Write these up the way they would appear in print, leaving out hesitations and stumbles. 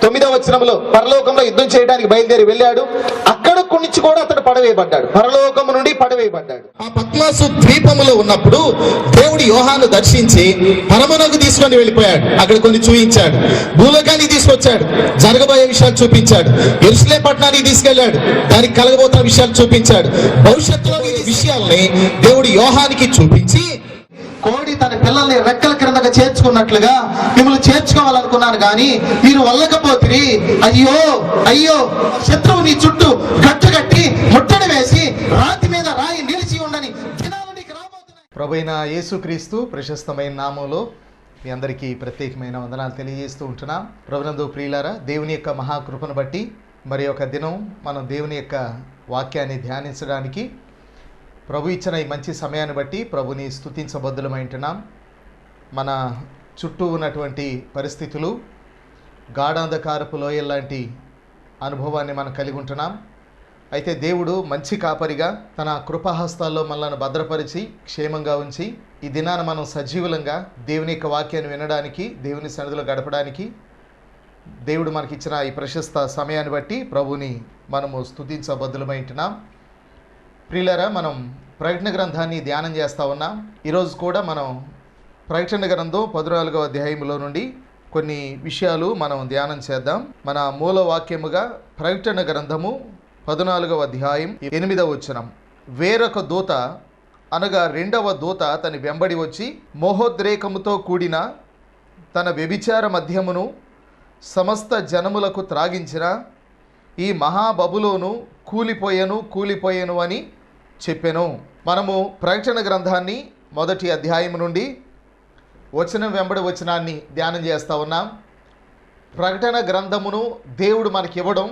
9వ వచనంలో పరలోకంలో యుద్ధం చేయడానికి బయలుదేరి వెళ్ళాడు. అక్కడ నుంచి కూడా అతడు పడవేయబడ్డాడు, పరలోకము నుండి పడవేయబడ్డాడు. ఆ పద్మాసు ద్వీపములో ఉన్నప్పుడు దేవుడు యోహాను దర్శించి పరమునకు తీసుకొని వెళ్ళిపోయాడు. అక్కడ కొన్ని చూపించాడు, భూలోకానికి తీసుకొచ్చాడు, జరగబోయే విషయాలు చూపించాడు, యెరూషలేము పట్టణానికి తీసుకెళ్లాడు, దానికి కలగబోతున్న విషయాలు చూపించాడు. భవిష్యత్తులో ఈ విషయాల్ని దేవుడు యోహానికి చూపించి, కోడి తన పిల్లల్ని రెక్కల క్రిందగా చేర్చుకున్నట్లుగా మిమ్మల్ని చేర్చుకోవాలనుకున్నాను కానీ మీరు వల్లకపోతిరి, అయ్యో అయ్యో, శత్రువు నీ చుట్టూ గట్టు కట్టి ముట్టడి వేసి రాతి మీద రాయి నిలిచి ఉండని దినాలు నీకు రాబోతున్నాయి. ప్రభువైన యేసుక్రీస్తు ప్రశస్తమైన నామంలో మీ అందరికీ ప్రత్యేకమైన వందనాలు తెలియజేస్తూ ఉంటున్నాం. ప్రభునందు ప్రియులారా, దేవుని యొక్క మహాకృపను బట్టి మరి ఒక దినం మనం దేవుని యొక్క వాక్యాన్ని ధ్యానించడానికి ప్రభు ఇచ్చిన ఈ మంచి సమయాన్ని బట్టి ప్రభుని స్తుతించబద్దులమైంటున్నాం. మన చుట్టూ ఉన్నటువంటి పరిస్థితులు గాఢాంధకారపు లోయల్లాంటి అనుభవాన్ని మనం కలిగి ఉంటున్నాం. అయితే దేవుడు మంచి కాపరిగా తన కృపాహస్తాల్లో మనల్ని భద్రపరిచి క్షేమంగా ఉంచి ఈ దినాన మనం సజీవులంగా దేవుని యొక్క వాక్యాన్ని వినడానికి, దేవుని సన్నిధిలో గడపడానికి దేవుడు మనకిచ్చిన ఈ ప్రశస్త సమయాన్ని బట్టి ప్రభుని మనము స్తుతించబద్దులమైంటున్నాం. ప్రియులారా, మనం ప్రకటన గ్రంథాన్ని ధ్యానం చేస్తూ ఉన్నాం. ఈరోజు కూడా మనం ప్రకటన గ్రంథం 14వ అధ్యాయంలో నుండి కొన్ని విషయాలు మనం ధ్యానం చేద్దాం. మన మూల వాక్యముగా ప్రకటన గ్రంథము 14వ అధ్యాయం 8వ వచనం. వేరొక దూత అనగా రెండవ దూత తన వెంబడి వచ్చి మోహోద్రేకముతో కూడిన తన వ్యభిచార మద్యమును సమస్త జనములకు త్రాగించిన ఈ మహాబబులోను కూలిపోయెను అని చెప్పెను. మనము ప్రకటన గ్రంథాన్ని 1వ అధ్యాయం నుండి వచనం వెంబడి వచనాన్ని ధ్యానం చేస్తూ ఉన్నాం. ప్రకటన గ్రంథమును దేవుడు మనకి ఇవ్వడం,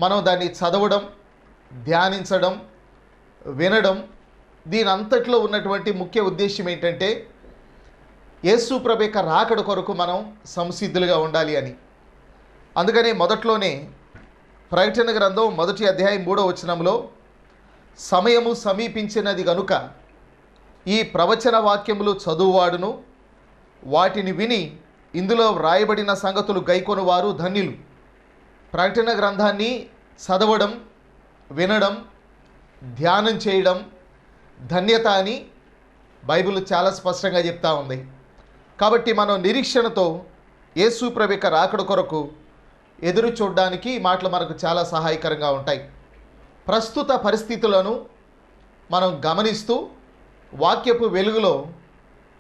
మనం దాన్ని చదవడం, ధ్యానించడం, వినడం, దీని అంతట్లో ఉన్నటువంటి ముఖ్య ఉద్దేశం ఏంటంటే యేసు ప్రభు యొక్క రాకడ కొరకు మనం సంసిద్ధులుగా ఉండాలి అని. అందుకనే మొదట్లోనే ప్రకటన గ్రంథం 1వ అధ్యాయం 3వ వచనంలో సమయము సమీపించినది గనుక ఈ ప్రవచన వాక్యములు చదువువాడును వాటిని విని ఇందులో వ్రాయబడిన సంగతులు గైకొనువారు ధన్యులు. ప్రకటన గ్రంథాన్ని చదవడం, వినడం, ధ్యానం చేయడం ధన్యత అని బైబిల్ చాలా స్పష్టంగా చెప్తా ఉంది. కాబట్టి మనం నిరీక్షణతో యేసు ప్రభు యొక్క రాకడ కొరకు ఎదురు చూడడానికి ఈ మాటలు మనకు చాలా సహాయకరంగా ఉంటాయి. ప్రస్తుత పరిస్థితులను మనం గమనిస్తూ వాక్యపు వెలుగులో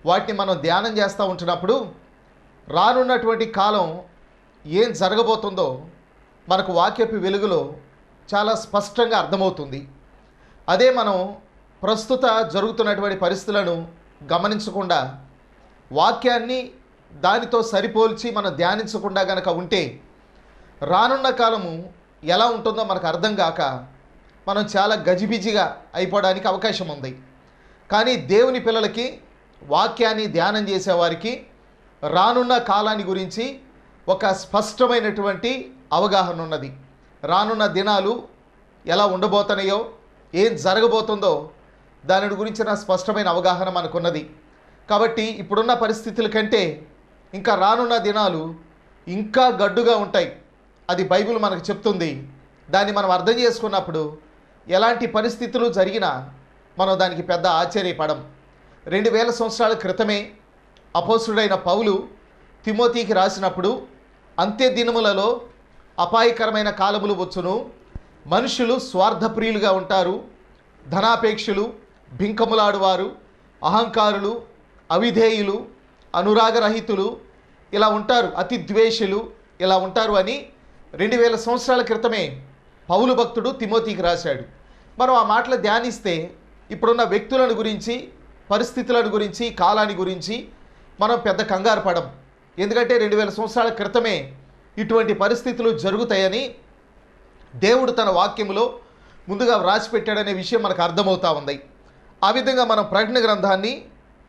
వాటిని మనం ధ్యానం చేస్తూ ఉంటున్నప్పుడు రానున్నటువంటి కాలం ఏం జరగబోతుందో మనకు వాక్యపు వెలుగులో చాలా స్పష్టంగా అర్థమవుతుంది. అదే మనం ప్రస్తుత జరుగుతున్నటువంటి పరిస్థితులను గమనించకుండా వాక్యాన్ని దానితో సరిపోల్చి మనం ధ్యానించకుండా గనక ఉంటే రానున్న కాలము ఎలా ఉంటుందో మనకు అర్థం కాక మనం చాలా గజిబిజిగా అయిపోవడానికి అవకాశం ఉంది. కానీ దేవుని పిల్లలకి, వాక్యాన్ని ధ్యానం చేసేవారికి రానున్న కాలాన్ని గురించి ఒక స్పష్టమైనటువంటి అవగాహన ఉన్నది. రానున్న దినాలు ఎలా ఉండబోతున్నాయో, ఏం జరగబోతుందో దాని గురించిన స్పష్టమైన అవగాహన మనకున్నది. కాబట్టి ఇప్పుడున్న పరిస్థితుల కంటే ఇంకా రానున్న దినాలు ఇంకా గడ్డుగా ఉంటాయి. అది బైబిల్ మనకు చెప్తుంది. దాన్ని మనం అర్థం చేసుకున్నప్పుడు ఎలాంటి పరిస్థితులు జరిగినా మనం దానికి పెద్ద ఆశ్చర్యపడం. 2000 సంవత్సరాల క్రితమే అపోస్తుడైన పౌలు తిమోతికి రాసినప్పుడు అంత్య దినములలో అపాయకరమైన కాలములు వచ్చును, మనుషులు స్వార్థప్రియులుగా ఉంటారు, ధనాపేక్షులు, బింకములాడువారు, అహంకారులు, అవిధేయులు, అనురాగరహితులు ఇలా ఉంటారు, అతి ద్వేషులు ఇలా ఉంటారు అని 2000 సంవత్సరాల క్రితమే పౌలు భక్తుడు తిమోతికి రాశాడు. మనం ఆ మాటలు ధ్యానిస్తే ఇప్పుడున్న వ్యక్తులను గురించి, పరిస్థితులను గురించి, కాలాన్ని గురించి మనం పెద్ద కంగారు పడం. ఎందుకంటే 2000 సంవత్సరాల క్రితమే ఇటువంటి పరిస్థితులు జరుగుతాయని దేవుడు తన వాక్యములో ముందుగా వ్రాసిపెట్టాడనే విషయం మనకు అర్థమవుతా ఉంది. ఆ విధంగా మనం ప్రకటన గ్రంథాన్ని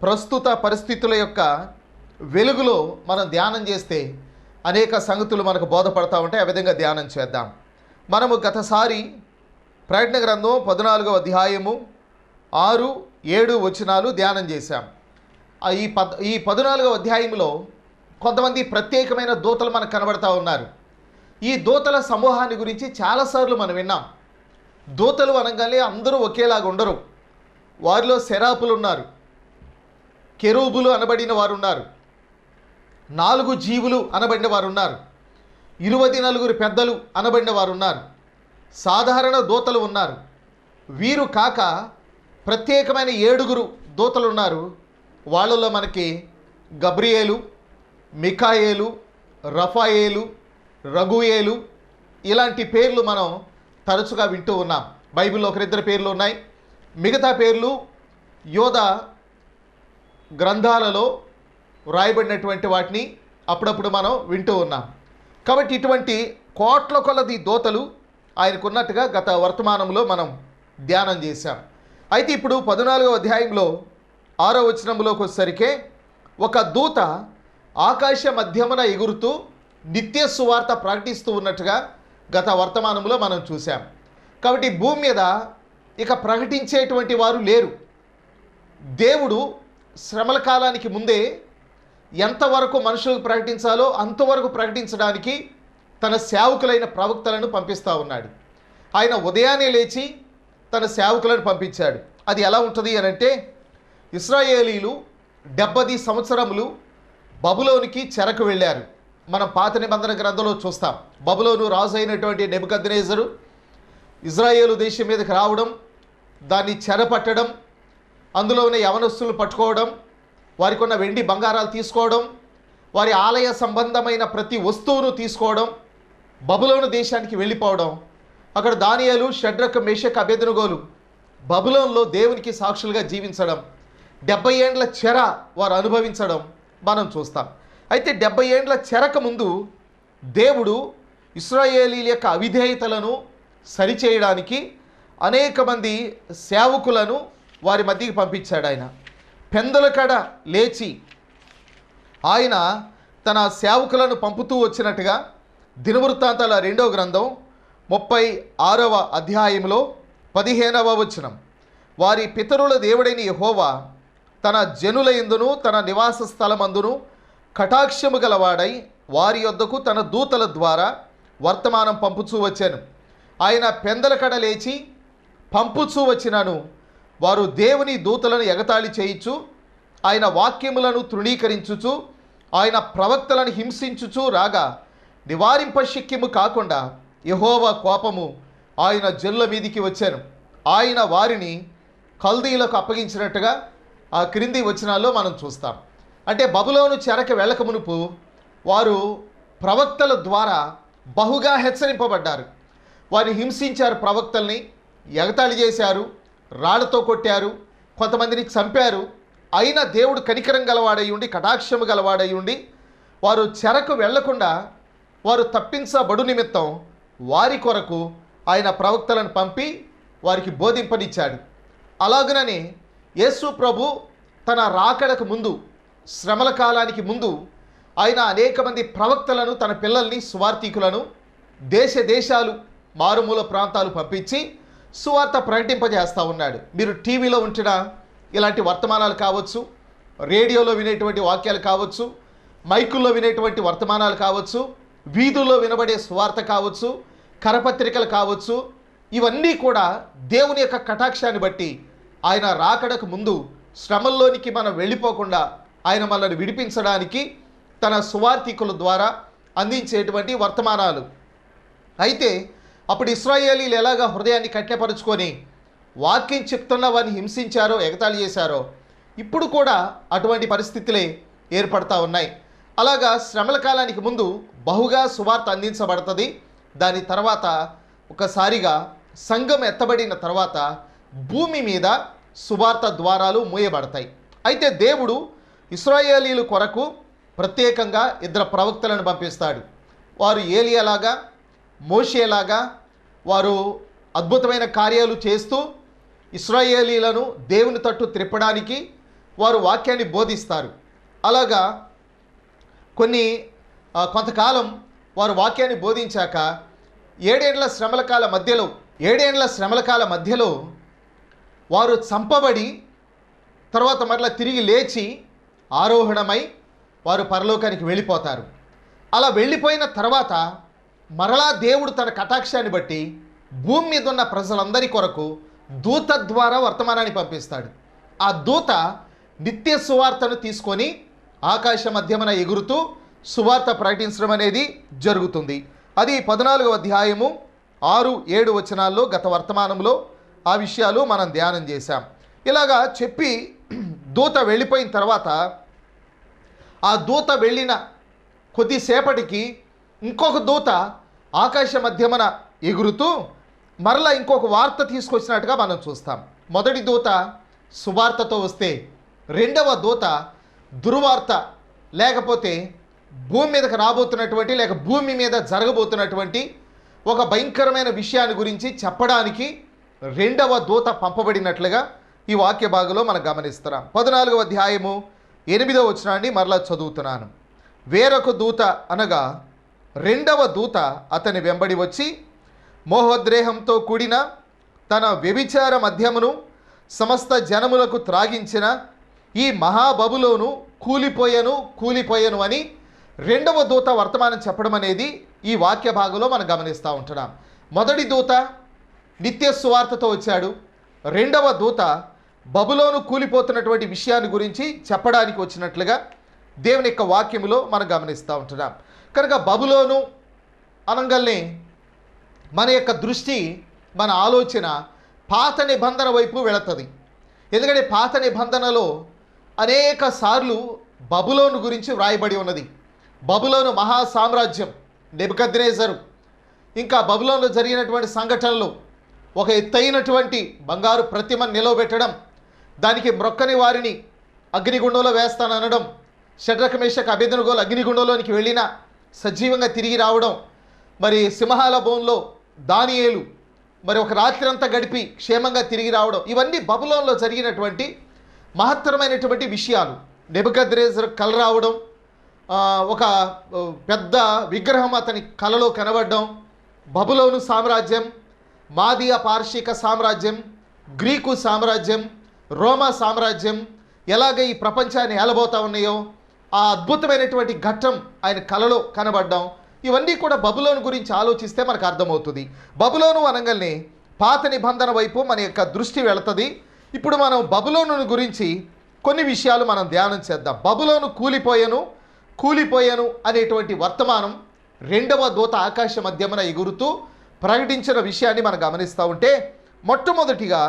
ప్రస్తుత పరిస్థితుల యొక్క వెలుగులో మనం ధ్యానం చేస్తే అనేక సంగతులు మనకు బోధపడతా ఉంటాయి. ఆ విధంగా ధ్యానం చేద్దాం. మనము గతసారి ప్రకటన గ్రంథం 14వ అధ్యాయము 6-7 వచనాలు ధ్యానం చేశాం. ఈ 14వ అధ్యాయంలో కొంతమంది ప్రత్యేకమైన దూతలు మనకు కనబడతా ఉన్నారు. ఈ దూతల సమూహాన్ని గురించి చాలాసార్లు మనం విన్నాం. దూతలు అనగానే అందరూ ఒకేలాగా ఉండరు. వారిలో సెరాపులు ఉన్నారు, కెరూబులు అనబడిన వారు ఉన్నారు, 4 జీవులు అనబడిన వారు ఉన్నారు, 24 పెద్దలు అనబడిన వారు ఉన్నారు, సాధారణ దూతలు ఉన్నారు. వీరు కాక ప్రత్యేకమైన 7 దూతలు ఉన్నారు. వాళ్ళలో మనకి గబ్రియేలు, మికాయేలు, రఫాయేలు, రఘుయేలు ఇలాంటి పేర్లు మనం తరచుగా వింటూ ఉన్నాం. బైబిల్లో 1-2 పేర్లు ఉన్నాయి. మిగతా పేర్లు యోధ గ్రంథాలలో వ్రాయబడినటువంటి వాటిని అప్పుడప్పుడు మనం వింటూ ఉన్నాం. కాబట్టి ఇటువంటి కోట్ల కొలది దూతలు ఆయనకున్నట్టుగా గత వర్తమానంలో మనం ధ్యానం చేశాం. అయితే ఇప్పుడు 14వ అధ్యాయంలో 6వ వచనంలోకి వచ్చేసరికి ఒక దూత ఆకాశ మధ్యమున ఎగురుతూ నిత్య సువార్త ప్రకటిస్తూ ఉన్నట్టుగా గత వర్తమానంలో మనం చూసాం. కాబట్టి భూమి మీద ఇక ప్రకటించేటువంటి వారు లేరు. దేవుడు శ్రమల కాలానికి ముందే ఎంతవరకు మనుషులకు ప్రకటించాలో అంతవరకు ప్రకటించడానికి తన సేవకులైన ప్రవక్తలను పంపిస్తూ ఉన్నాడు. ఆయన ఉదయాన్నే లేచి తన సేవకులను పంపించాడు. అది ఎలా ఉంటుంది అని అంటే, ఇశ్రాయేలీలు 70 సంవత్సరములు బబులోనికి చెరకు వెళ్ళారు. మనం పాత నిబంధన గ్రంథంలో చూస్తాం. బబులోను రాజు అయినటువంటి నెబుకద్నెజరు ఇజ్రాయేలు దేశం మీదకి రావడం, దాన్ని చెరపట్టడం, అందులో ఉన్న యవనస్తులను పట్టుకోవడం, వారికి ఉన్న వెండి బంగారాలు తీసుకోవడం, వారి ఆలయ సంబంధమైన ప్రతి వస్తువును తీసుకోవడం, బబులోను దేశానికి వెళ్ళిపోవడం, అక్కడ దానియేలు, షడ్రక్, మేషక్, అబేద్నెగోలు బబులోన్లో దేవునికి సాక్షులుగా జీవించడం, 70 ఏండ్ల చెర వారు అనుభవించడం మనం చూస్తాం. అయితే 70 ఏండ్ల చెరకు ముందు దేవుడు ఇశ్రాయేలీల యొక్క అవిధేయతలను సరిచేయడానికి అనేక మంది సేవకులను వారి మధ్యకి పంపించాడు. ఆయన పెందల కడ లేచి ఆయన తన సేవకులను పంపుతూ వచ్చినట్టుగా దినవృత్తాంతాల 2వ గ్రంథం 36వ అధ్యాయంలో 15వ వచనం, వారి పితరుల దేవుడైన యెహోవా తన జనుల యందును తన నివాస స్థలమందును కటాక్షము గలవాడై వారి యొద్దకు తన దూతల ద్వారా వర్తమానం పంపుచూ వచ్చాను. ఆయన పెందల కడ లేచి పంపుచూ వచ్చినాను. వారు దేవుని దూతలను ఎగతాళి చేయించు, ఆయన వాక్యములను తృణీకరించుచు, ఆయన ప్రవక్తలను హింసించుచు రాగా నివారింపశక్యము కాకుండా యెహోవా కోపము ఆయన జనుల మీదికి వచ్చాను. ఆయన వారిని కల్దీలకు అప్పగించినట్టుగా ఆ క్రింది వచనాల్లో మనం చూస్తాం. అంటే బబులోను చెరకు వెళ్ళక మునుపు వారు ప్రవక్తల ద్వారా బహుగా హెచ్చరింపబడ్డారు. వారిని హింసించారు, ప్రవక్తల్ని ఎగతాళి చేశారు, రాళ్లతో కొట్టారు, కొంతమందిని చంపారు. అయినా దేవుడు కనికరం గలవాడై ఉండి, కటాక్షము గలవాడై ఉండి వారు చెరకు వెళ్లకుండా వారు తప్పించబడు నిమిత్తం వారి కొరకు ఆయన ప్రవక్తలను పంపి వారికి బోధింపనిచ్చాడు. అలాగునని యేసు ప్రభు తన రాకడకు ముందు, శ్రమల కాలానికి ముందు ఆయన అనేక మంది ప్రవక్తలను, తన పిల్లల్ని, సువార్థికులను దేశ దేశాలు, మారుమూల ప్రాంతాలు పంపించి సువార్త ప్రకటింపజేస్తూ ఉన్నాడు. మీరు టీవీలో ఉంటున్న ఇలాంటి వర్తమానాలు కావచ్చు, రేడియోలో వినేటువంటి వాక్యాలు కావచ్చు, మైకుల్లో వినేటువంటి వర్తమానాలు కావచ్చు, వీధుల్లో వినబడే సువార్త కావచ్చు, కరపత్రికలు కావచ్చు, ఇవన్నీ కూడా దేవుని యొక్క కటాక్షాన్ని బట్టి ఆయన రాకడకు ముందు శ్రమల్లోనికి మనం వెళ్ళిపోకుండా ఆయన మనల్ని విడిపించడానికి తన సువార్థికుల ద్వారా అందించేటువంటి వర్తమానాలు. అయితే అప్పుడు ఇశ్రాయేలీలు ఎలాగా హృదయాన్ని కఠినపరుచుకొని వాక్యం చెప్తున్న వారిని హింసించారో, ఎగతాళి చేశారో, ఇప్పుడు కూడా అటువంటి పరిస్థితులే ఏర్పడతా ఉన్నాయి. అలాగా శ్రమల కాలానికి ముందు బహుగా సువార్త అందించబడుతుంది. దాని తర్వాత ఒకసారిగా సంఘం ఎత్తబడిన తర్వాత భూమి మీద సువార్త ద్వారాలు మూయబడతాయి. అయితే దేవుడు ఇశ్రాయేలీల కొరకు ప్రత్యేకంగా 2 ప్రవక్తలను పంపిస్తాడు. వారు ఏలియాలాగా, మోషేలాగా వారు అద్భుతమైన కార్యాలు చేస్తూ ఇశ్రాయేలీలను దేవుని తట్టు త్రిప్పడానికి వారు వాక్యాన్ని బోధిస్తారు. అలాగా కొంతకాలం వారు వాక్యాన్ని బోధించాక 7 ఏండ్ల శ్రమల కాల మధ్యలో వారు చంపబడి తర్వాత మరలా తిరిగి లేచి ఆరోహణమై వారు పరలోకానికి వెళ్ళిపోతారు. అలా వెళ్ళిపోయిన తర్వాత మరలా దేవుడు తన కటాక్షాన్ని బట్టి భూమి మీద ఉన్న ప్రజలందరి కొరకు దూత ద్వారా వర్తమానాన్ని పంపిస్తాడు. ఆ దూత నిత్య సువార్తను తీసుకొని ఆకాశ మధ్యమున ఎగురుతూ సువార్త ప్రకటించడం అనేది జరుగుతుంది. అది 14వ అధ్యాయము 6-7 వచనాల్లో గత వర్తమానంలో ఆ విషయాలు మనం ధ్యానం చేశాం. ఇలాగా చెప్పి దూత వెళ్ళిపోయిన తర్వాత ఆ దూత వెళ్ళిన కొద్దిసేపటికి ఇంకొక దూత ఆకాశ మధ్యమున ఎగురుతూ మరలా ఇంకొక వార్త తీసుకొచ్చినట్టుగా మనం చూస్తాం. మొదటి దూత సువార్తతో వస్తే రెండవ దూత దుర్వార్త, లేకపోతే భూమి మీదకి రాబోతున్నటువంటి లేక భూమి మీద జరగబోతున్నటువంటి ఒక భయంకరమైన విషయాన్ని గురించి చెప్పడానికి రెండవ దూత పంపబడినట్లుగా ఈ వాక్య భాగంలో మనం గమనిస్తున్నాం. 14వ అధ్యాయము 8వ వచనాన్ని మరలా చదువుతున్నాను. వేరొక దూత అనగా రెండవ దూత అతని వెంబడి వచ్చి మోహోద్రేహంతో కూడిన తన వ్యభిచార మద్యమును సమస్త జనములకు త్రాగించిన ఈ మహాబబులోను కూలిపోయెను అని రెండవ దూత వర్తమానం చెప్పడం అనేది ఈ వాక్య భాగంలో మనం గమనిస్తూ ఉంటున్నాం. మొదటి దూత నిత్య సువార్తతో వచ్చాడు. రెండవ దూత బబులోను కూలిపోతున్నటువంటి విషయాన్ని గురించి చెప్పడానికి వచ్చినట్లుగా దేవుని యొక్క వాక్యములో మనం గమనిస్తూ ఉంటున్నాం. కనుక బబులోను అనగానే మన యొక్క దృష్టి, మన ఆలోచన పాత నిబంధన వైపు వెళుతుంది. ఎందుకంటే పాత నిబంధనలో అనేక సార్లు బబులోను గురించి వ్రాయబడి ఉన్నది. బబులోను మహా సామ్రాజ్యం, నెబుకద్నెజరు, ఇంకా బబులోనులో జరిగినటువంటి సంఘటనలు, ఒక ఎత్తైనటువంటి బంగారు ప్రతిమను నిలవబెట్టడం, దానికి మ్రొక్కని వారిని అగ్నిగుండంలో వేస్తాననడం, షడ్రక మేషక్ అబేద్నెగోలు అగ్నిగుండంలోనికి వెళ్ళిన సజీవంగా తిరిగి రావడం, మరి సింహాల బోన్లో దానియేలు మరి ఒక రాత్రి అంతా గడిపి క్షేమంగా తిరిగి రావడం, ఇవన్నీ బబులోనులో జరిగినటువంటి మహత్తరమైనటువంటి విషయాలు. నెబుకద్నెజరు కల రావడం, ఒక పెద్ద విగ్రహం అతని కలలో కనబడడం, బబులోను సామ్రాజ్యం, మాదియా పార్షిక సామ్రాజ్యం, గ్రీకు సామ్రాజ్యం, రోమా సామ్రాజ్యం ఎలాగ ఈ ప్రపంచాన్ని ఏలబోతా ఉన్నాయో ఆ అద్భుతమైనటువంటి ఘట్టం ఆయన కలలో కనబడడం, ఇవన్నీ కూడా బబులోను గురించి ఆలోచిస్తే మనకు అర్థమవుతుంది. బబులోను అనగానే పాత నిబంధన వైపు మన యొక్క దృష్టి వెళుతుంది. ఇప్పుడు మనం బబులోను గురించి కొన్ని విషయాలు మనం ధ్యానం చేద్దాం. బబులోను కూలిపోయాను అనేటువంటి వర్తమానం రెండవ దూత ఆకాశ మధ్యమున ఎగురుతూ ప్రకటించిన విషయాన్ని మనం గమనిస్తూ ఉంటే, మొట్టమొదటిగా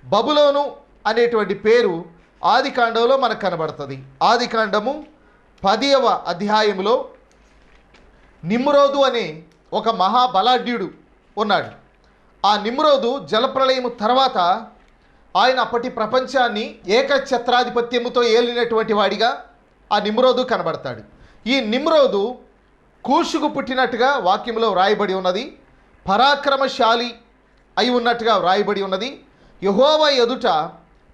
బబులోను అనేటువంటి పేరు ఆదికాండంలో మనకు కనబడుతుంది. ఆదికాండము 10వ అధ్యాయంలో నిమ్రోదు అనే ఒక మహాబలాఢ్యుడు ఉన్నాడు. ఆ నిమ్రోదు జలప్రళయము తర్వాత ఆయన అప్పటి ప్రపంచాన్ని ఏకఛత్రాధిపత్యముతో ఏలినటువంటి వాడిగా ఆ నిమ్రోదు కనబడతాడు. ఈ నిమ్రోదు కూషుకు పుట్టినట్టుగా వాక్యంలో వ్రాయబడి ఉన్నది. పరాక్రమశాలి అయి ఉన్నట్టుగా వ్రాయబడి ఉన్నది. యెహోవా ఎదుట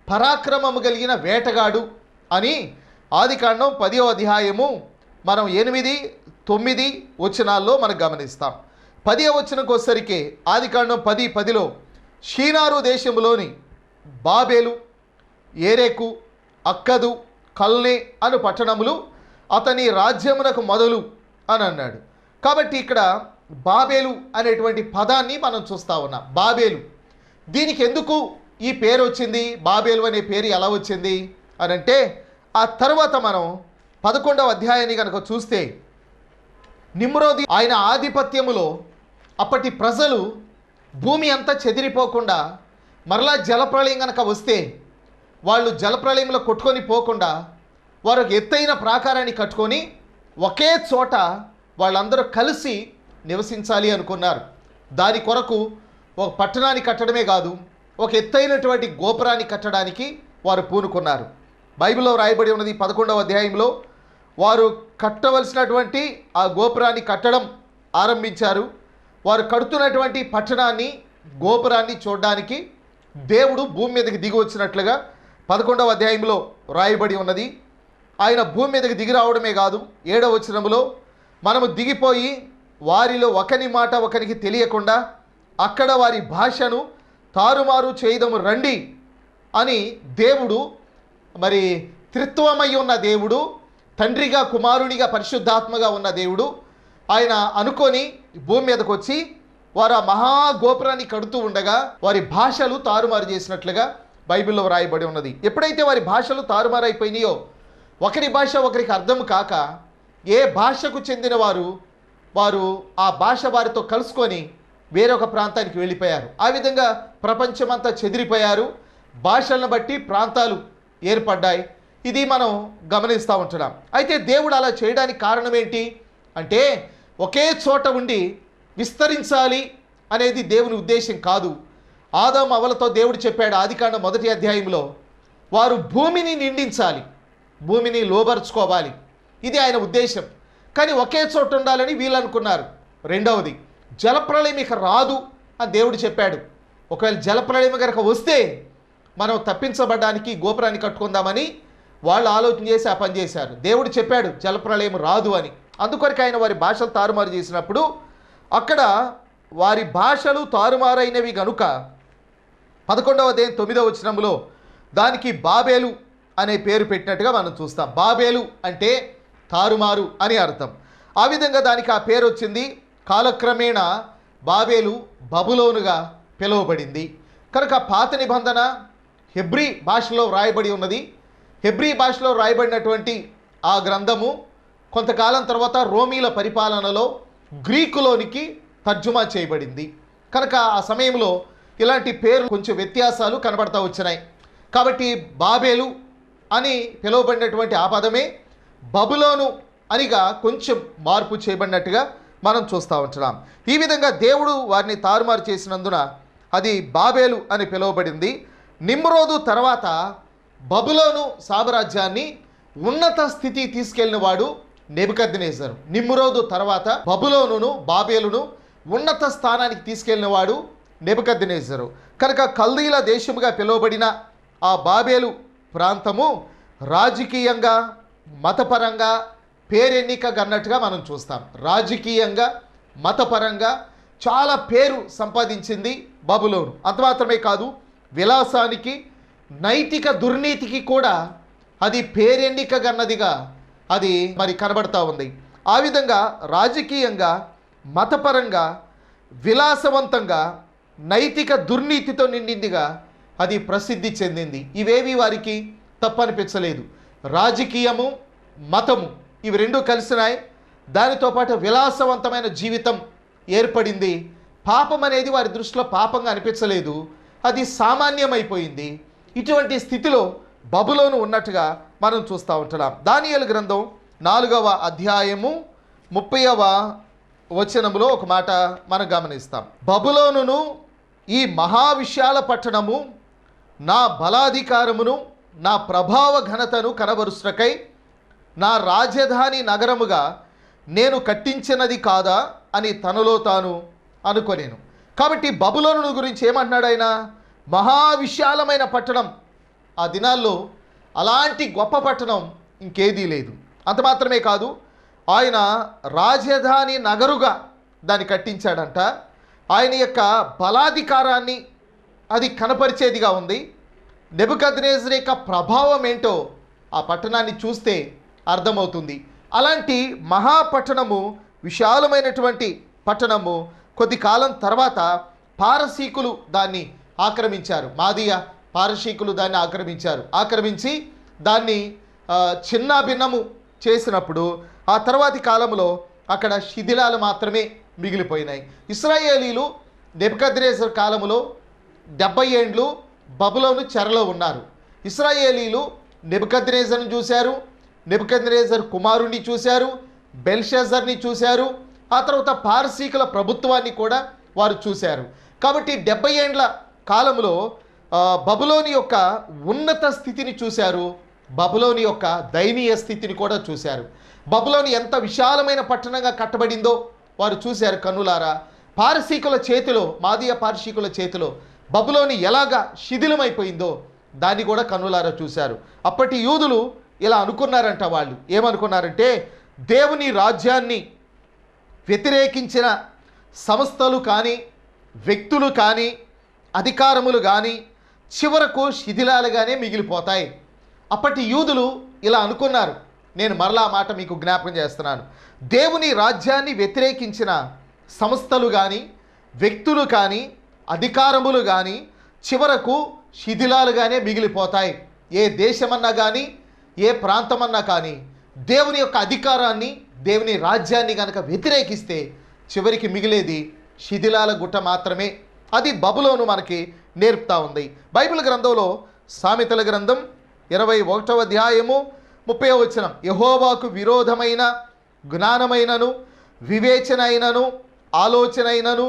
పరాక్రమము కలిగిన వేటగాడు అని ఆదికాండం 10వ అధ్యాయము మనం 8-9 వచనాల్లో మనం గమనిస్తాం. 10వ వచనంకి వచ్చేసరికి ఆదికాండం 10:10లో షీనారు దేశంలోని బాబేలు, ఏరేకు, అక్కదు, కల్నే అను పట్టణములు అతని రాజ్యమునకు మొదలు అని అన్నాడు. కాబట్టి ఇక్కడ బాబేలు అనేటువంటి పదాన్ని మనం చూస్తూ ఉన్నాం. బాబేలు, దీనికి ఎందుకు ఈ పేరు వచ్చింది, బాబేలు అనే పేరు ఎలా వచ్చింది అని అంటే, ఆ తర్వాత మనం 11వ అధ్యాయాన్ని కనుక చూస్తే నిమ్రోది ఆయన ఆధిపత్యములో అప్పటి ప్రజలు భూమి అంతా చెదిరిపోకుండా మరలా జలప్రళయం కనుక వస్తే వాళ్ళు జలప్రళయంలో కొట్టుకొని పోకుండా వారు ఎత్తైన ప్రాకారాన్ని కట్టుకొని ఒకే చోట వాళ్ళందరూ కలిసి నివసించాలి అనుకున్నారు. దాని కొరకు ఒక పట్టణాన్ని కట్టడమే కాదు, ఒక ఎత్తైనటువంటి గోపురాన్ని కట్టడానికి వారు పూనుకున్నారు. బైబిల్లో రాయబడి ఉన్నది 11వ అధ్యాయంలో వారు కట్టవలసినటువంటి ఆ గోపురాన్ని కట్టడం ఆరంభించారు. వారు కడుతున్నటువంటి పట్టణాన్ని, గోపురాన్ని చూడడానికి దేవుడు భూమి మీదకి దిగి వచ్చినట్లుగా 11వ అధ్యాయంలో రాయబడి ఉన్నది. ఆయన భూమి మీదకి దిగి రావడమే కాదు, 7వ వచనంలో మనము దిగిపోయి వారిలో ఒకని మాట ఒకరికి తెలియకుండా అక్కడ వారి భాషను తారుమారు చేయదము రండి అని దేవుడు, మరి త్రిత్వమై ఉన్న దేవుడు తండ్రిగా, కుమారునిగా, పరిశుద్ధాత్మగా ఉన్న దేవుడు ఆయన అనుకొని భూమి మీదకి వచ్చి వారు ఆ మహాగోపురాన్ని కడుతూ ఉండగా వారి భాషలు తారుమారు చేసినట్లుగా బైబిల్లో వ్రాయబడి ఉన్నది. ఎప్పుడైతే వారి భాషలు తారుమారైపోయినాయో, ఒకరి భాష ఒకరికి అర్థం కాక ఏ భాషకు చెందిన వారు ఆ భాష వారితో కలుసుకొని వేరొక ప్రాంతానికి వెళ్ళిపోయారు. ఆ విధంగా ప్రపంచమంతా చెదిరిపోయారు. భాషలను బట్టి ప్రాంతాలు ఏర్పడ్డాయి. ఇది మనం గమనిస్తూ ఉంటున్నాం. అయితే దేవుడు అలా చేయడానికి కారణం ఏంటి అంటే, ఒకే చోట ఉండి విస్తరించాలి అనేది దేవుని ఉద్దేశం కాదు. ఆదాము అవ్వలతో దేవుడు చెప్పాడు ఆదికాండం 1వ అధ్యాయంలో, వారు భూమిని నిండించాలి, భూమిని లోబరుచుకోవాలి. ఇది ఆయన ఉద్దేశం. కానీ ఒకే చోట ఉండాలని వీళ్ళు అనుకున్నారు. రెండవది, జలప్రళయం ఇక రాదు అని దేవుడు చెప్పాడు. ఒకవేళ జలప్రళయం కనుక వస్తే మనం తప్పించబడడానికి గోపురాన్ని కట్టుకుందామని వాళ్ళు ఆలోచన చేసి ఆ పని చేశారు. దేవుడు చెప్పాడు జలప్రళయం రాదు అని. అందుకొరకు ఆయన వారి భాషలు తారుమారు చేసినప్పుడు అక్కడ వారి భాషలు తారుమారైనవి గనుక 11వ అధ్యాయం 9వ వచనంలో దానికి బాబేలు అనే పేరు పెట్టినట్టుగా మనం చూస్తాం. బాబేలు అంటే తారుమారు అని అర్థం. ఆ విధంగా దానికి ఆ పేరు వచ్చింది. కాలక్రమేణా బాబేలు బబులోనుగా పిలువబడింది. కనుక పాత నిబంధన హెబ్రీ భాషలో వ్రాయబడి ఉన్నది. హెబ్రీ భాషలో వ్రాయబడినటువంటి ఆ గ్రంథము కొంతకాలం తర్వాత రోమీల పరిపాలనలో గ్రీకులోనికి తర్జుమా చేయబడింది. కనుక ఆ సమయంలో ఇలాంటి పేర్లు కొంచెం వ్యత్యాసాలు కనబడతా వచ్చినాయి. కాబట్టి బాబేలు అని పిలువబడినటువంటి ఆ పదమే బబులోను అనిగా కొంచెం మార్పు చేయబడినట్టుగా మనం చూస్తూ ఉంటున్నాం. ఈ విధంగా దేవుడు వారిని తారుమారు చేసినందున అది బాబేలు అని పిలువబడింది. నిమ్రోదు తర్వాత బబులోను సామ్రాజ్యాన్ని ఉన్నత స్థితి తీసుకెళ్లిన వాడు నెబుకద్నెజరు. నిమ్రోదు తర్వాత బబులోనును బాబేలును ఉన్నత స్థానానికి తీసుకెళ్లిన వాడు నెబుకద్నెజరు. కనుక కల్దీల దేశముగా పిలువబడిన ఆ బాబేలు ప్రాంతము రాజకీయంగా, మతపరంగా పేరెన్నిక అన్నట్టుగా మనం చూస్తాం. రాజకీయంగా, మతపరంగా చాలా పేరు సంపాదించింది బబులోను. అంత మాత్రమే కాదు, విలాసానికి, నైతిక దుర్నీతికి కూడా అది పేరెన్నిక గన్నదిగా అది మరి కనబడతా ఉంది. ఆ విధంగా రాజకీయంగా, మతపరంగా, విలాసవంతంగా, నైతిక దుర్నీతితో నిండిందిగా అది ప్రసిద్ధి చెందింది. ఇవేవి వారికి తప్పనిపించలేదు. రాజకీయము, మతము ఇవి రెండు కలిసినాయి. దానితో పాటు విలాసవంతమైన జీవితం ఏర్పడింది. పాపం అనేది వారి దృష్టిలో పాపంగా అనిపించలేదు, అది సామాన్యమైపోయింది. ఇటువంటి స్థితిలో బబులోను ఉన్నట్టుగా మనం చూస్తూ ఉంటున్నాం. దానియేలు గ్రంథం 4వ అధ్యాయము 30వ వచనములో ఒక మాట మనం గమనిస్తాం. బబులోనును, ఈ మహావిశాల పట్టణము నా బలాధికారమును, నా ప్రభావ ఘనతను కనబరుచుటకై నా రాజధాని నగరముగా నేను కట్టించినది కాదా అని తనలో తాను అనుకొనేను. కాబట్టి బబులోను గురించి ఏమంటున్నాడు ఆయన? మహావిశాలమైన పట్టణం. ఆ దినాల్లో అలాంటి గొప్ప పట్టణం ఇంకేదీ లేదు. అంత మాత్రమే కాదు, ఆయన రాజధాని నగరుగా దాన్ని కట్టించాడంట. ఆయన యొక్క బలాధికారాన్ని అది కనపరిచేదిగా ఉంది. నెబుకద్నెజరు యొక్క ప్రభావం ఏంటో ఆ పట్టణాన్ని చూస్తే అర్థమవుతుంది. అలాంటి మహాపట్టణము, విశాలమైనటువంటి పట్టణము కొద్ది కాలం తర్వాత పారసీకులు దాన్ని ఆక్రమించారు. మాదీయ పారసీకులు దాన్ని ఆక్రమించి దాన్ని చిన్నాభిన్నము చేసినప్పుడు ఆ తర్వాతి కాలంలో అక్కడ శిథిలాలు మాత్రమే మిగిలిపోయినాయి. ఇశ్రాయేలీలు నెబుకద్నెజరు కాలంలో 70 ఏండ్లు బబులోను చెరలో ఉన్నారు. ఇశ్రాయేలీలు నెబుకద్నెజరును చూశారు, నెబుకద్నెజరు కుమారుణ్ణి చూశారు, బెల్షాజర్ని చూశారు, ఆ తర్వాత పారసీకుల ప్రభుత్వాన్ని కూడా వారు చూశారు. కాబట్టి 70 ఏండ్ల కాలంలో బబులోని యొక్క ఉన్నత స్థితిని చూశారు, బబులోని యొక్క దయనీయ స్థితిని కూడా చూశారు. బబులోని ఎంత విశాలమైన పట్టణంగా కట్టబడిందో వారు చూశారు కన్నులారా. పారసీకుల చేతిలో, మాదీయ పారసీకుల చేతిలో బబులోని ఎలాగా శిథిలమైపోయిందో దాన్ని కూడా కన్నులారా చూశారు. అప్పటి యూదులు ఇలా అనుకున్నారంట. వాళ్ళు ఏమనుకున్నారంటే, దేవుని రాజ్యాన్ని వ్యతిరేకించిన సంస్థలు కానీ, వ్యక్తులు కానీ, అధికారములు కానీ చివరకు శిథిలాలుగానే మిగిలిపోతాయి. అప్పటి యూదులు ఇలా అనుకున్నారు. నేను మరలా మాట మీకు జ్ఞాపకం చేస్తున్నాను. దేవుని రాజ్యాన్ని వ్యతిరేకించిన సంస్థలు కానీ, వ్యక్తులు కానీ, అధికారములు కానీ చివరకు శిథిలాలుగానే మిగిలిపోతాయి. ఏ దేశమన్నా కానీ, ఏ ప్రాంతమన్నా కానీ దేవుని యొక్క అధికారాన్ని, దేవుని రాజ్యాన్ని కనుక వ్యతిరేకిస్తే చివరికి మిగిలేది శిథిలాల గుట్ట మాత్రమే. అది బబులోను మనకి నేర్పుతా ఉంది. బైబిల్ గ్రంథంలో సామెతల గ్రంథం 21వ అధ్యాయము 30వ వచనం, యెహోవాకు విరోధమైన జ్ఞానమైనను వివేచన అయినను ఆలోచన అయినను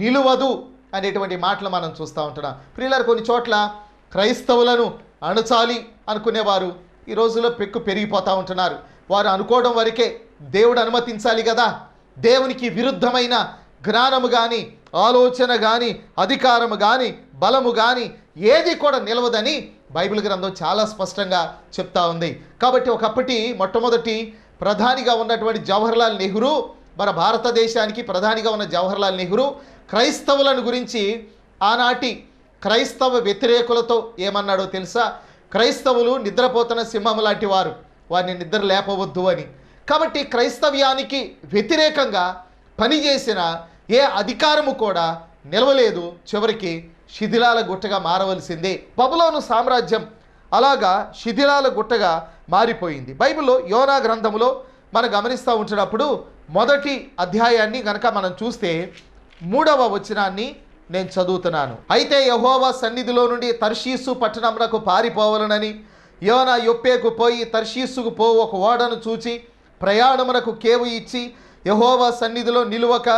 నిలువదు అనేటువంటి మాటలు మనం చూస్తూ ఉంటున్నాం. ప్రియులారు, కొన్ని చోట్ల క్రైస్తవులను అణచాలి అనుకునేవారు ఈ రోజుల్లో పెరిగిపోతూ ఉంటున్నారు. వారు అనుకోవడం వరకే, దేవుడు అనుమతించాలి కదా. దేవునికి విరుద్ధమైన జ్ఞానము కానీ, ఆలోచన కానీ, అధికారము కానీ, బలము కానీ ఏది కూడా నిలవదని బైబిల్ గ్రంథం చాలా స్పష్టంగా చెప్తా ఉంది. కాబట్టి ఒకప్పటి మొట్టమొదటి ప్రధానిగా ఉన్నటువంటి జవహర్లాల్ నెహ్రూ, మన భారతదేశానికి ప్రధానిగా ఉన్న జవహర్లాల్ నెహ్రూ క్రైస్తవులను గురించి ఆనాటి క్రైస్తవ వ్యతిరేకులతో ఏమన్నాడో తెలుసా? క్రైస్తవులు నిద్రపోతున్న సింహం లాంటి వారు, వారిని నిద్ర లేపవద్దు అని. కాబట్టి క్రైస్తవ్యానికి వ్యతిరేకంగా పనిచేసిన ఏ అధికారము కూడా నిలవలేదు, చివరికి శిథిలాల గుట్టగా మారవలసిందే. బబులోను సామ్రాజ్యం అలాగా శిథిలాల గుట్టగా మారిపోయింది. బైబిల్లో యోనా గ్రంథములో మనం గమనిస్తూ ఉంటున్నప్పుడు మొదటి అధ్యాయాన్ని కనుక మనం చూస్తే 3వ వచనాన్ని నేను చదువుతున్నాను. అయితే యెహోవా సన్నిధిలో నుండి తర్షీసు పట్టణమునకు పారిపోవాలనని యోనా యొప్పేకు పోయి తర్షీసుకు పో ఒక ఓడను చూచి ప్రయాణమునకు కేవు ఇచ్చి యెహోవా సన్నిధిలో నిలువక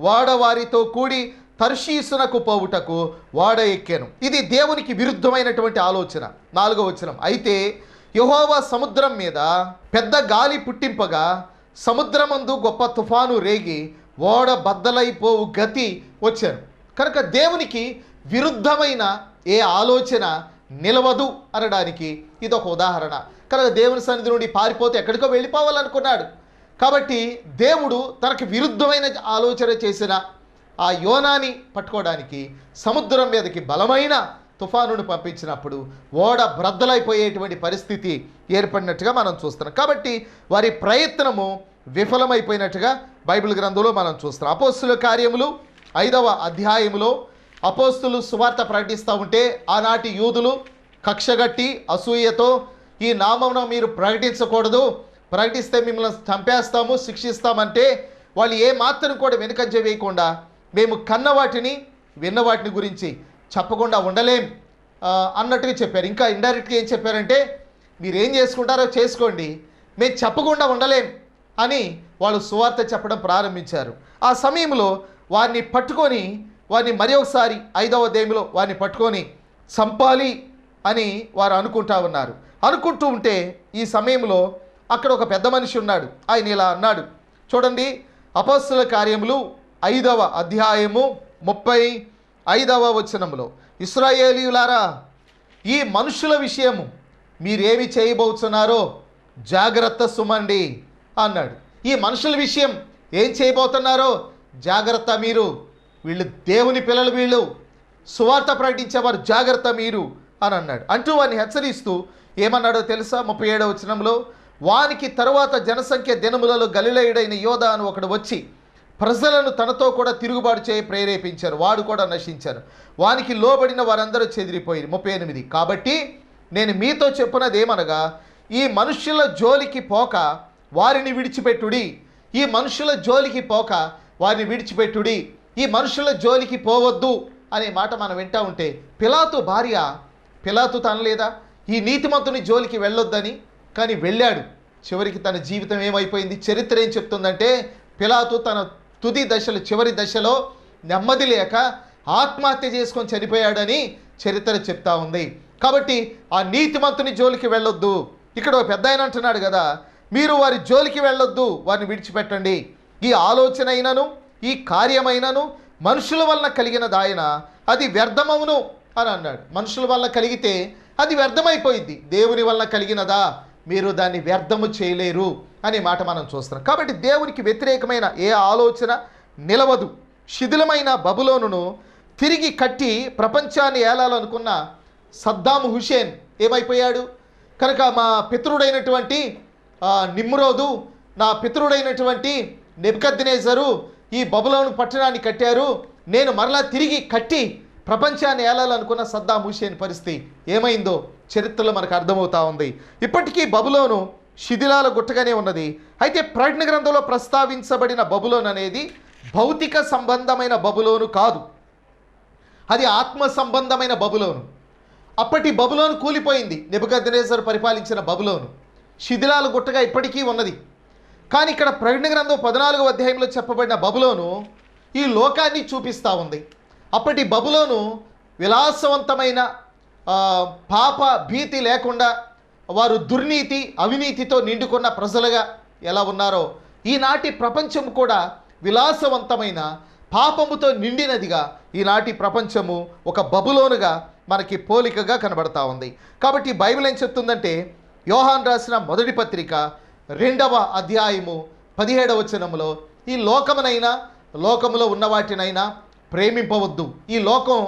వాడవారితో కూడి తర్షీసునకు పోవుటకు వాడ ఎక్కాను. ఇది దేవునికి విరుద్ధమైనటువంటి ఆలోచన. 4వ వచనం, అయితే యెహోవా సముద్రం మీద పెద్ద గాలి పుట్టింపగా సముద్రమందు గొప్ప తుఫాను రేగి ఓడ బద్దలైపోవు గతి వచ్చాను. కనుక దేవునికి విరుద్ధమైన ఏ ఆలోచన నిలవదు అనడానికి ఇదొక ఉదాహరణ. కనుక దేవుని సన్నిధి నుండి పారిపోతే ఎక్కడికో వెళ్ళిపోవాలనుకున్నాడు. కాబట్టి దేవుడు తనకు విరుద్ధమైన ఆలోచన చేసిన ఆ యోనాని పట్టుకోవడానికి సముద్రం మీదకి బలమైన తుఫానును పంపించినప్పుడు ఓడ బ్రద్దలైపోయేటువంటి పరిస్థితి ఏర్పడినట్టుగా మనం చూస్తున్నాం. కాబట్టి వారి ప్రయత్నము విఫలమైపోయినట్టుగా బైబిల్ గ్రంథంలో మనం చూస్తున్నాం. అపోస్తుల కార్యములు 5వ అధ్యాయములో అపోస్తులు సువార్త ప్రకటిస్తూ ఉంటే ఆనాటి యూదులు కక్షగట్టి అసూయతో ఈ నామమున మీరు ప్రకటించకూడదు, ప్రకటిస్తే మిమ్మల్ని చంపేస్తాము, శిక్షిస్తామంటే వాళ్ళు ఏ మాత్రం కూడా వెనుకంజ వేయకుండా మేము కన్న వాటిని విన్న వాటిని గురించి చెప్పకుండా ఉండలేం అన్నట్టుగా చెప్పారు. ఇంకా ఇండైరెక్ట్గా ఏం చెప్పారంటే మీరేం చేసుకుంటారో చేసుకోండి, మేము చెప్పకుండా ఉండలేం అని వాళ్ళు సువార్త చెప్పడం ప్రారంభించారు. ఆ సమయంలో వారిని పట్టుకొని వారిని మరి ఒకసారి 5వ అధ్యాయంలో వారిని పట్టుకొని చంపాలి అని వారు అనుకుంటా ఉన్నారు. అనుకుంటూ ఉంటే ఈ సమయంలో అక్కడ ఒక పెద్ద మనిషి ఉన్నాడు. ఆయన ఇలా అన్నాడు, చూడండి అపోస్తుల కార్యములు 5వ అధ్యాయము 35వ వచనంలో, ఇశ్రాయేలీయులారా ఈ మనుషుల విషయము మీరేమి చేయబోతున్నారో జాగ్రత్త సుమండి అన్నాడు. ఈ మనుషుల విషయం ఏం చేయబోతున్నారో జాగ్రత్త మీరు, వీళ్ళు దేవుని పిల్లలు, వీళ్ళు సువార్త ప్రకటించేవారు, జాగ్రత్త మీరు అని అన్నాడు. అంటూ వారిని హెచ్చరిస్తూ ఏమన్నాడో తెలుసా? 37వ వచనంలో, వానికి తరువాత జనసంఖ్య దినములలో గలిలయుడైన యోధా అని ఒకడు వచ్చి ప్రజలను తనతో కూడా తిరుగుబాటు చేయ ప్రేరేపించారు, వాడు కూడా నశించారు, వానికి లోబడిన వారందరూ చెదిరిపోయారు. 38, కాబట్టి నేను మీతో చెప్పున్నది ఏమనగా ఈ మనుష్యుల జోలికి పోక వారిని విడిచిపెట్టుడి, ఈ మనుషుల జోలికి పోక వారిని విడిచిపెట్టుడి, ఈ మనుషుల జోలికి పోవద్దు అనే మాట మనం వింటూ ఉంటే పిలాతు భార్య, పిలాతు తనలేదా ఈ నీతిమంతుని జోలికి వెళ్ళొద్దని? కానీ వెళ్ళాడు. చివరికి తన జీవితం ఏమైపోయింది? చరిత్ర ఏం చెప్తుందంటే పిలాతు తన తుది దశలో, చివరి దశలో నెమ్మది లేక ఆత్మహత్య చేసుకొని చనిపోయాడని చరిత్ర చెప్తా ఉంది. కాబట్టి ఆ నీతిమంతుని జోలికి వెళ్ళొద్దు. ఇక్కడ ఒక పెద్ద ఆయన అంటున్నాడు కదా, మీరు వారి జోలికి వెళ్ళొద్దు, వారిని విడిచిపెట్టండి. ఈ ఆలోచన అయినను ఈ కార్యమైనను మనుషుల వలన కలిగినది ఆయన, అది వ్యర్థమవును అని అన్నాడు. మనుషుల వలన కలిగితే అది వ్యర్థమైపోయింది, దేవుని వలన కలిగినదా మీరు దాన్ని వ్యర్థము చేయలేరు అనే మాట మనం చూస్తున్నాం. కాబట్టి దేవునికి వ్యతిరేకమైన ఏ ఆలోచన నిలవదు. శిథిలమైన బబులోనును తిరిగి కట్టి ప్రపంచాన్ని ఏలాలనుకున్న సద్దాం హుసేన్ ఏమైపోయాడు? కనుక మా పితరుడైనటువంటి నిమ్రోదు, నా పితరుడైనటువంటి నెబుకద్నెజరు ఈ బబులోను పట్టణాన్ని కట్టారు, నేను మరలా తిరిగి కట్టి ప్రపంచాన్ని ఏలాలనుకున్న సద్దాం హుస్సేన్ పరిస్థితి ఏమైందో చరిత్రలో మనకు అర్థమవుతా ఉంది. ఇప్పటికీ బబులోను శిథిలాల గుట్టగానే ఉన్నది. అయితే ప్రకటన గ్రంథంలో ప్రస్తావించబడిన బబులోన్ అనేది భౌతిక సంబంధమైన బబులోను కాదు, అది ఆత్మ సంబంధమైన బబులోను. అప్పటి బబులోను కూలిపోయింది. నెబుకద్నెజరు పరిపాలించిన బబులోను శిథిలాల గుట్టగా ఇప్పటికీ ఉన్నది. కానీ ఇక్కడ ప్రకటన గ్రంథం 14వ అధ్యాయంలో చెప్పబడిన బబులోను ఈ లోకాన్ని చూపిస్తూ ఉంది. అప్పటి బబులోను విలాసవంతమైన పాప భీతి లేకుండా వారు దుర్నీతి అవినీతితో నిండుకున్న ప్రజలుగా ఎలా ఉన్నారో ఈనాటి ప్రపంచం కూడా విలాసవంతమైన పాపముతో నిండినదిగా ఈనాటి ప్రపంచము ఒక బబులోనుగా మనకి పోలికగా కనబడతా ఉంది. కాబట్టి బైబిల్ ఏం చెప్తుందంటే యోహాన్ రాసిన మొదటి పత్రిక 2వ అధ్యాయము 17వ వచనములో ఈ లోకమునైనా లోకములో ఉన్న వాటినైనా ప్రేమింపవద్దు. ఈ లోకం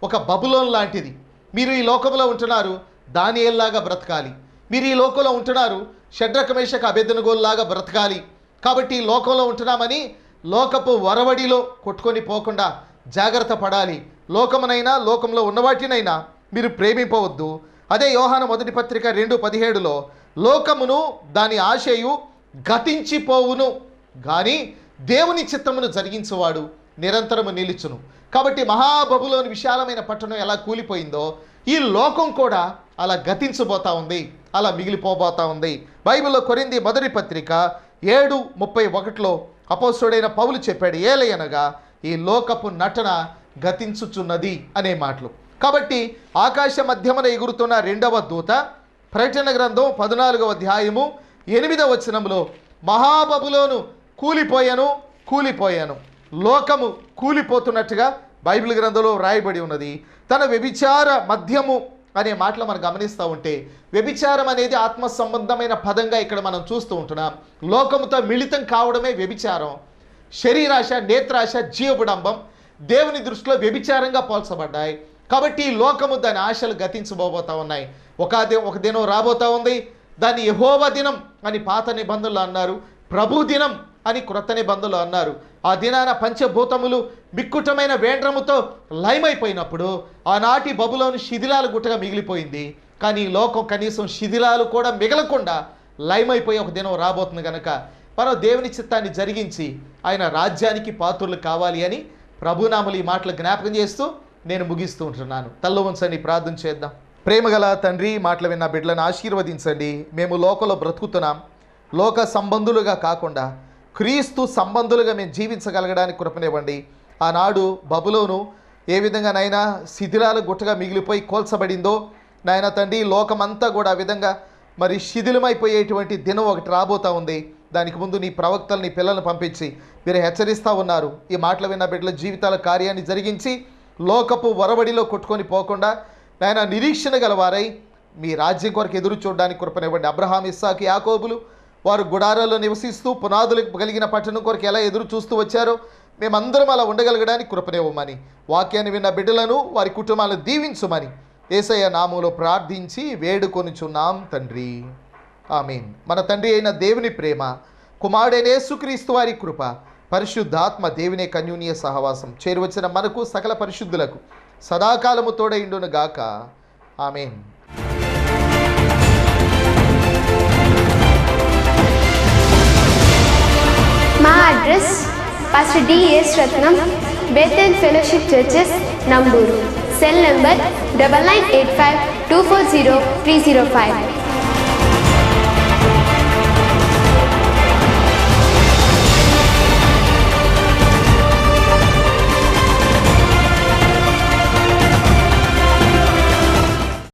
ఒక బబులోన్ లాంటిది. మీరు ఈ లోకంలో ఉంటున్నారు, దానియేలులాగా బ్రతకాలి. మీరు ఈ లోకంలో ఉంటున్నారు, షడ్రక్ మేషక్ అబేద్నెగోలాగా బ్రతకాలి. కాబట్టి ఈ లోకంలో ఉంటున్నామని లోకపు వరవడిలో కొట్టుకొని పోకుండా జాగ్రత్త పడాలి. లోకమునైనా లోకంలో ఉన్నవాటినైనా మీరు ప్రేమింపవద్దు. అదే యోహాను మొదటి పత్రిక 2:17లో లోకమును దాని ఆశయు గతించిపోవును, కానీ దేవుని చిత్తమును జరిగించువాడు నిరంతరము నిలుచును. కాబట్టి మహాబబులోని విశాలమైన పట్టణం ఎలా కూలిపోయిందో ఈ లోకం కూడా అలా గతించబోతా ఉంది, అలా మిగిలిపోబోతా ఉంది. బైబిల్లో కొరింథీ మొదటి పత్రిక 7:31లో అపోస్తలుడైన పౌలు చెప్పాడు, ఏలయనగా ఈ లోకపు నటన గతించుచున్నది అనే మాటలు. కాబట్టి ఆకాశ మధ్యమున ఎగురుతున్న రెండవ దూత ప్రకటన గ్రంథం 14వ అధ్యాయము 8వ వచనంలో మహాబబులోను కూలిపోయాను లోకము కూలిపోతున్నట్టుగా బైబిల్ గ్రంథంలో రాయబడి ఉన్నది. తన వ్యభిచార మధ్యము అనే మాటలు మనం గమనిస్తూ ఉంటే వ్యభిచారం అనేది ఆత్మ సంబంధమైన పదంగా ఇక్కడ మనం చూస్తూ ఉంటున్నాం. లోకముతో మిళితం కావడమే వ్యభిచారం. శరీరాశ, నేత్రాశ, జీవబుడంబం దేవుని దృష్టిలో వ్యభిచారంగా పోల్చబడ్డాయి. కాబట్టి ఈ లోకము దాని ఆశలు గతించబోతా ఉన్నాయి. ఒక దినం రాబోతా ఉంది, దాన్ని యెహోవా దినం అని పాత నిబంధనలు అన్నారు, ప్రభు దినం అని క్రొత్త నిబంధనలు అన్నారు. ఆ దినాన పంచభూతములు మిక్కుటమైన వేండ్రముతో లయమైపోయినప్పుడు ఆనాటి బబులోను శిథిలాలు గుట్టగా మిగిలిపోయింది. కానీ ఈ లోకం కనీసం శిథిలాలు కూడా మిగలకుండా లయమైపోయి ఒక దినం రాబోతుంది కనుక మనం దేవుని చిత్తాన్ని జరిగించి ఆయన రాజ్యానికి పాత్రులు కావాలి అని ప్రభునామలు ఈ మాటలు జ్ఞాపకం చేస్తూ నేను ముగిస్తూ ఉంటున్నాను. తల్లు వంచండి, ప్రార్థన చేద్దాం. ప్రేమగల తండ్రి, మాటలు విన్న బిడ్డలను ఆశీర్వదించండి. మేము లోకంలో బ్రతుకుతున్నాం, లోక సంబంధులుగా కాకుండా క్రీస్తు సంబంధులుగా మేము జీవించగలగడానికి కృపనివ్వండి. ఆనాడు బబులోను ఏ విధంగానైనా శిథిలాల గుట్టగా మిగిలిపోయి కోల్చబడిందో నాయన తండ్రి, లోకమంతా కూడా ఆ విధంగా మరి శిథిలమైపోయేటువంటి దినం ఒకటి రాబోతూ ఉంది. దానికి ముందు నీ ప్రవక్తలు, నీ పిల్లలను పంపించి మీరు హెచ్చరిస్తూ ఉన్నారు. ఈ మాటలు విన్న బిడ్డల జీవితాల కార్యాన్ని జరిగించి లోకపు వరవడిలో కొట్టుకొని పోకుండా నాయన నిరీక్షణ గలవారై మీ రాజ్యం కొరకు ఎదురు చూడడానికి కృపనివ్వండి. అబ్రహాం, ఇస్సాకు, యాకోబులు వారు గుడారాల్లో నివసిస్తూ పునాదులకు కలిగిన పట్టణం కొరకు ఎలా ఎదురు చూస్తూ వచ్చారో మేమందరం అలా ఉండగలగడానికి కృపనివ్వమని, వాక్యాన్ని విన్న బిడ్డలను వారి కుటుంబాలను దీవించుమని యేసయ్య నామములో ప్రార్థించి వేడుకొనుచున్నాం తండ్రి, ఆమేన్. మన తండ్రి అయిన దేవుని ప్రేమ, కుమారుడైన యేసుక్రీస్తు వారి కృప, పరిశుద్ధాత్మ దేవుని కన్యూనీయ సహవాసం చేరువచ్చిన మనకు సకల పరిశుద్ధులకు సదాకాలము తోడైండును గాక, ఆమేన్. మా address pastor D.S. Ratnam, Bethel fellowship churches, Namburu. Cell number 9985240305.